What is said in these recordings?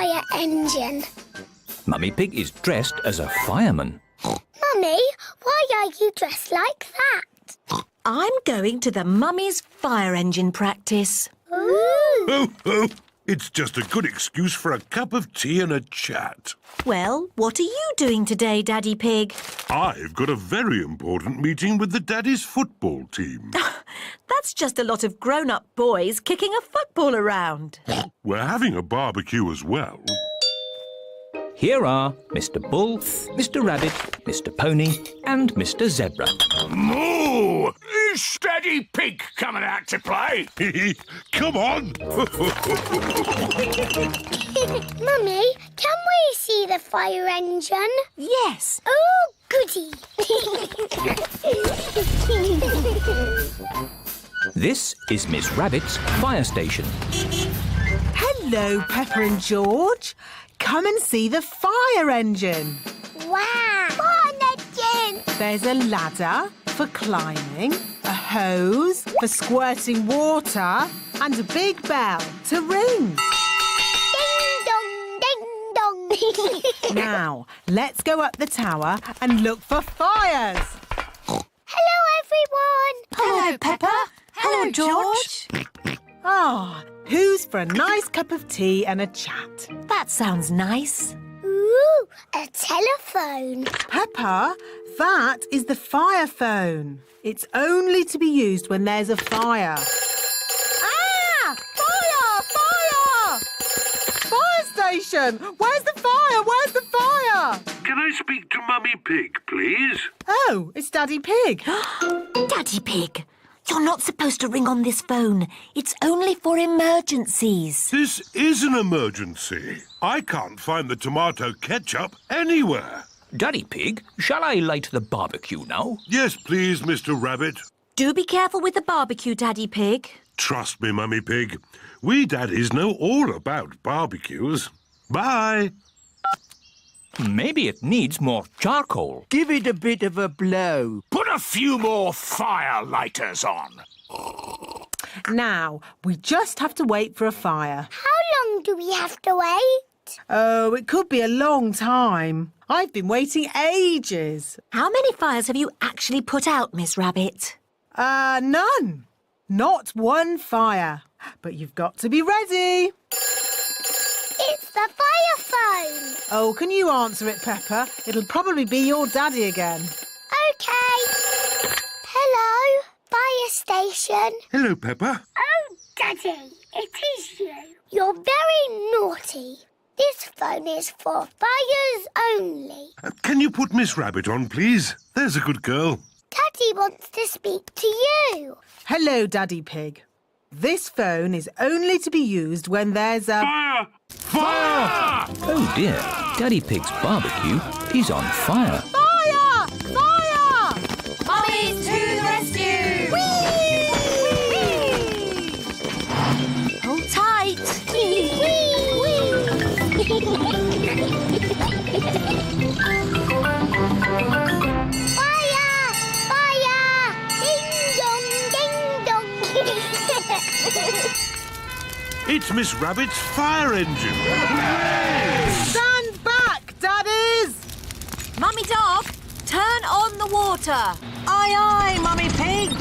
fire engine. Mummy Pig is dressed as a fireman. Mummy, why are you dressed like that? I'm going to the Mummy's fire engine practice. Ooh! Ho, ho! It's just a good excuse for a cup of tea and a chat. Well, what are you doing today, Daddy Pig? I've got a very important meeting with the Daddy's football team. That's just a lot of grown-up boys kicking a football around. We're having a barbecue as well. Here are Mr. Bull, Mr. Rabbit, Mr. Pony and Mr. Zebra. Moo! Is Daddy Pig coming out to play? Come on! Mummy, can we see the fire engine? Yes. Oh, goody! This is Miss Rabbit's fire station. Hello, Peppa and George. Come and see the fire engine. Wow! Fire engine! There's a ladder for climbing, a hose for squirting water, and a big bell to ring. Ding dong, ding dong. Now, let's go up the tower and look for fires. Hello, everyone. Hello, Peppa. Hello, George. Ah, who's for a nice cup of tea and a chat? That sounds nice. Ooh, a telephone. Peppa, that is the fire phone. It's only to be used when there's a fire. Ah! Fire! Fire! Fire station! Where's the fire? Where's the fire? Can I speak to Mummy Pig, please? Oh, it's Daddy Pig. Daddy Pig, you're not supposed to ring on this phone. It's only for emergencies. This is an emergency. I can't find the tomato ketchup anywhere. Daddy Pig, shall I light the barbecue now? Yes, please, Mr. Rabbit. Do be careful with the barbecue, Daddy Pig. Trust me, Mummy Pig. We daddies know all about barbecues. Bye. Maybe it needs more charcoal. Give it a bit of a blow. Put a few more fire lighters on. Now, we just have to wait for a fire. How long do we have to wait? Oh, it could be a long time. I've been waiting ages. How many fires have you actually put out, Miss Rabbit? None. Not one fire. But you've got to be ready. It's the fire phone. Oh, can you answer it, Peppa? It'll probably be your daddy again. OK. Hello, fire station. Hello, Peppa. Oh, Daddy, it is you. You're very naughty. This phone is for fires only. Can you put Miss Rabbit on, please? There's a good girl. Daddy wants to speak to you. Hello, Daddy Pig. This phone is only to be used when there's a... Fire! Fire! Oh dear, Daddy Pig's barbecue is on fire. Fire! Fire! Mummies to the rescue! Hold tight. Fire! Fire! Ding dong, ding dong. It's Miss Rabbit's fire engine. Stand back, daddies! Mummy Dog, turn on the water. Aye, aye, Mummy Pig.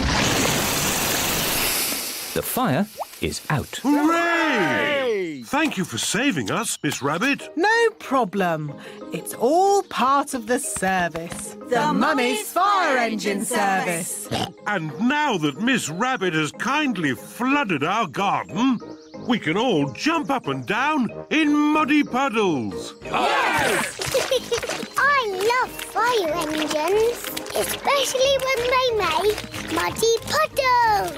The fire is out. Hooray! Thank you for saving us, Miss Rabbit. No problem. It's all part of the service. The Mummy's Fire Engine Service. And now that Miss Rabbit has kindly flooded our garden, we can all jump up and down in muddy puddles. I love fire engines, especially when they make muddy puddles.